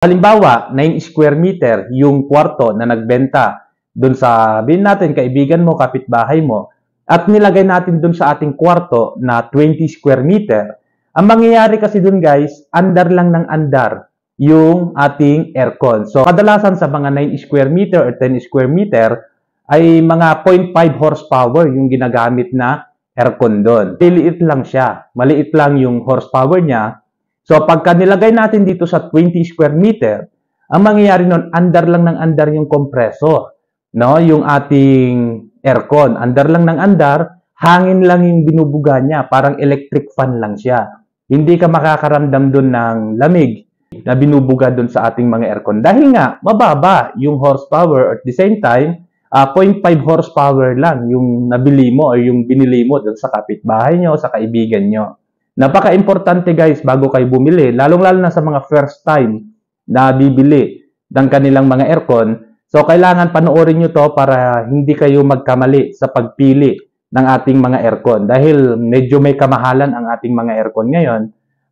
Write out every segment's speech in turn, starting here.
Halimbawa, 9 square meter yung kwarto na nagbenta doon sa, sabihin natin, kaibigan mo, kapitbahay mo, at nilagay natin doon sa ating kwarto na 20 square meter. Ang mangyayari kasi doon guys, andar lang ng andar yung ating aircon. So, kadalasan sa mga 9 square meter or 10 square meter ay mga 0.5 horsepower yung ginagamit na aircon doon. Maliit lang siya. Maliit lang yung horsepower niya. So, pagka nilagay natin dito sa 20 square meter, ang mangyayari nun, andar lang ng andar yung kompresor. No? Yung ating aircon. Andar lang ng andar, hangin lang yung binubuga niya. Parang electric fan lang siya. Hindi ka makakaramdam dun ng lamig na binubuga dun sa ating mga aircon. Dahil nga, mababa yung horsepower at the same time, 0.5 horsepower lang yung nabili mo o yung binili mo dun sa kapitbahay nyo, sa kaibigan nyo. Napaka-importante guys bago kayo bumili, lalong-lalo na sa mga first time na bibili ng kanilang mga aircon. So, kailangan panoorin nyo to para hindi kayo magkamali sa pagpili ng ating mga aircon. Dahil medyo may kamahalan ang ating mga aircon ngayon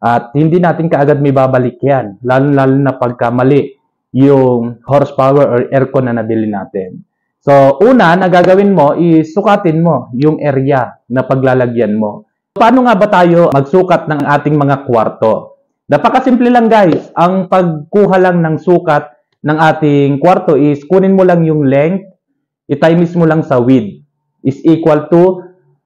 at hindi natin kaagad may babalik yan. Lalo-lalo na pagkamali yung horsepower or aircon na nabili natin. So, una na gagawin mo is sukatin mo yung area na paglalagyan mo. Paano nga ba tayo magsukat ng ating mga kwarto? Napakasimple lang guys. Ang pagkuha lang ng sukat ng ating kwarto is kunin mo lang yung length, i-times mo lang sa width is equal to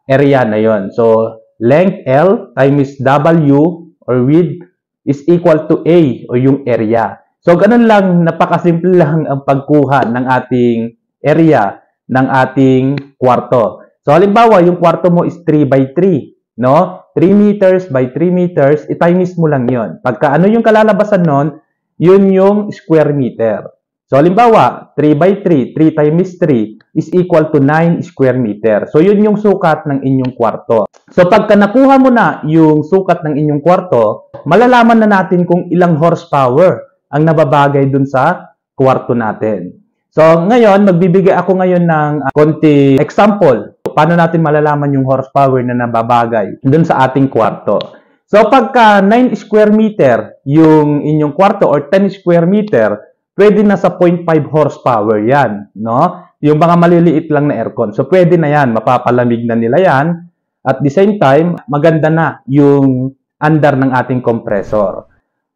area na yon. So, length L times W or width is equal to A o yung area. So, ganun lang, napakasimple lang ang pagkuha ng ating area ng ating kwarto. So, halimbawa, yung kwarto mo is 3 by 3. No? 3 meters by 3 meters, i-times mo lang yon. Pagka ano yung kalalabasan nun, yun yung square meter. So, halimbawa, 3 by 3, 3 times 3 is equal to 9 square meter. So, yun yung sukat ng inyong kwarto. So, pagka nakuha mo na yung sukat ng inyong kwarto, malalaman na natin kung ilang horsepower ang nababagay dun sa kwarto natin. So, ngayon, magbibigay ako ngayon ng konti example. Paano natin malalaman yung horsepower na nababagay dun sa ating kwarto? So, pagka 9 square meter yung inyong kwarto or 10 square meter, pwede na sa 0.5 horsepower yan. No? Yung mga maliliit lang na aircon. So, pwede na yan. Mapapalamig na nila yan. At the same time, maganda na yung andar ng ating compressor.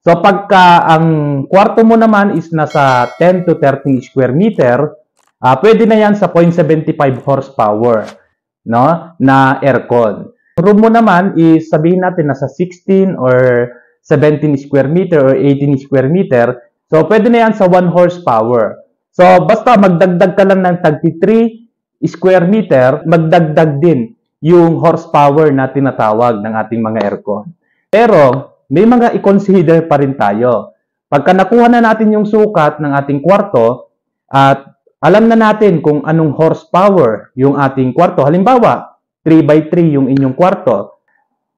So, pagka ang kwarto mo naman is nasa 10 to 13 square meter, pwede na yan sa 0.75 horsepower. No, na aircon. Room mo naman is sabihin natin nasa 16 or 17 square meter or 18 square meter. So, pwede na yan sa 1 horsepower. So, basta magdagdag ka lang ng 33 square meter, magdagdag din yung horsepower na tinatawag ng ating mga aircon. Pero, may mga i-consider pa rin tayo. Pagka nakuha na natin yung sukat ng ating kwarto at alam na natin kung anong horsepower yung ating kwarto. Halimbawa, 3 by 3 yung inyong kwarto.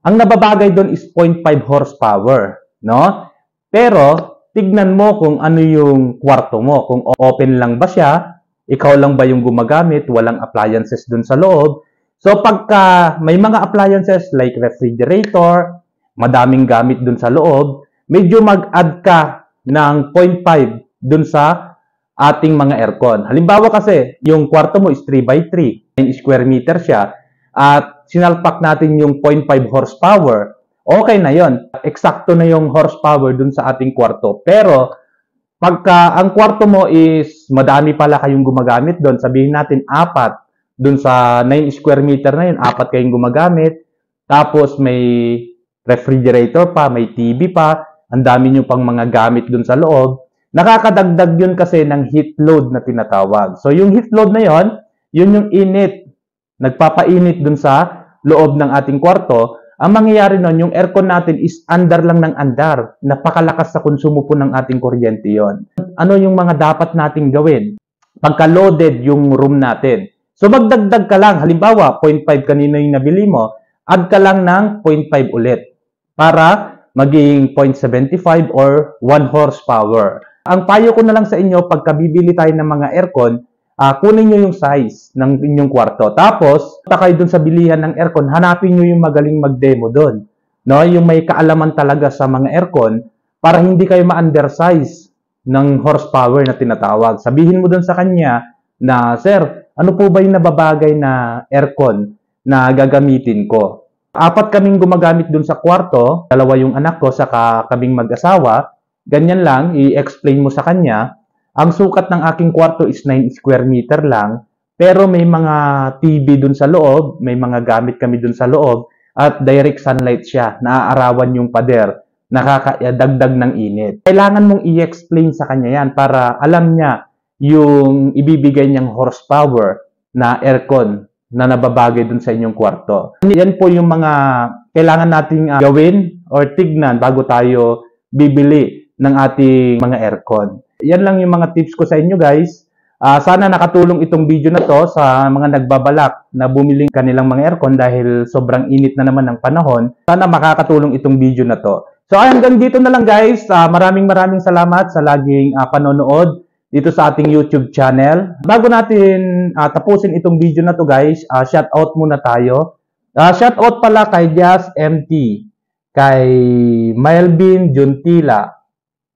Ang nababagay doon is 0.5 horsepower. No? Pero, tignan mo kung ano yung kwarto mo. Kung open lang ba siya, ikaw lang ba yung gumagamit, walang appliances doon sa loob. So, pagka may mga appliances like refrigerator, madaming gamit doon sa loob, medyo mag-add ka ng 0.5 doon sa ating mga aircon. Halimbawa kasi, yung kwarto mo is 3 by 3, 9 square meter siya, at sinalpak natin yung 0.5 horsepower, okay na yon. Eksakto na yung horsepower dun sa ating kwarto. Pero, pagka ang kwarto mo is madami pala kayong gumagamit doon, sabihin natin 4, dun sa 9 square meter na yun, 4 kayong gumagamit, tapos may refrigerator pa, may TV pa, ang dami nyo pang mga gamit dun sa loob, nakakadagdag yun kasi ng heat load na tinatawag. So, yung heat load na yun yung init. Nagpapainit dun sa loob ng ating kwarto. Ang mangyayari nun, yung aircon natin is andar lang ng andar. Napakalakas sa konsumo po ng ating kuryente yon. Ano yung mga dapat nating gawin? Pagka-loaded yung room natin. So, magdagdag ka lang. Halimbawa, 0.5 kanina yung nabili mo, add ka lang ng 0.5 ulit para maging 0.75 or 1 horsepower. Ang payo ko na lang sa inyo, pagka bibili tayo ng mga aircon, kunin nyo yung size ng inyong kwarto. Tapos, punta kayo dun sa bilihan ng aircon, hanapin nyo yung magaling mag-demo dun. No? Yung may kaalaman talaga sa mga aircon para hindi kayo ma-undersize ng horsepower na tinatawag. Sabihin mo dun sa kanya na, "Sir, ano po ba yung nababagay na aircon na gagamitin ko?" 4 kaming gumagamit dun sa kwarto, 2 yung anak ko, saka kaming mag-asawa. Ganyan lang, i-explain mo sa kanya. Ang sukat ng aking kwarto is 9 square meter lang, pero may mga TV dun sa loob, may mga gamit kami dun sa loob, at direct sunlight siya, naaarawan yung pader, nakakadagdag ng init. Kailangan mong i-explain sa kanya yan para alam niya yung ibibigay niyang horsepower na aircon na nababagay dun sa inyong kwarto. Yan po yung mga kailangan nating gawin or tignan bago tayo bibili ng ating mga aircon. Yan lang yung mga tips ko sa inyo, guys. Sana nakatulong itong video na to sa mga nagbabalak na bumili kanilang mga aircon dahil sobrang init na naman ng panahon. Sana makakatulong itong video na to. So hanggang dito na lang, guys. Maraming salamat sa laging panonood dito sa ating YouTube channel. Bago natin tapusin itong video na to, guys, shout out muna tayo. Shout out pala kay Jazz MT, kay Melvin Juntila,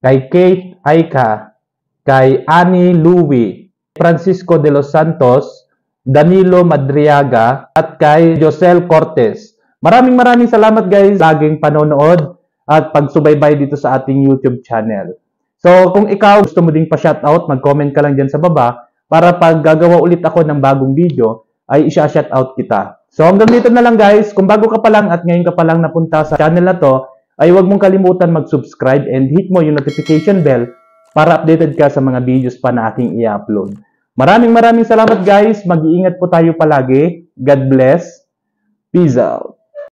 kay Kate Aika, kay Annie Louie, Francisco de los Santos, Danilo Madriaga, at kay Josel Cortez. Maraming salamat, guys, laging panonood at pagsubaybay dito sa ating YouTube channel. So, kung ikaw gusto mo ding pa-shoutout, mag-comment ka lang dyan sa baba para pag gagawa ulit ako ng bagong video, ay isa-shoutout kita. So, hanggang dito na lang, guys. Kung bago ka pa lang at ngayon ka pa lang napunta sa channel na to, ay huwag mong kalimutan mag-subscribe and hit mo yung notification bell para updated ka sa mga videos pa na aking i-upload. Maraming salamat, guys. Mag-iingat po tayo palagi. God bless. Peace out.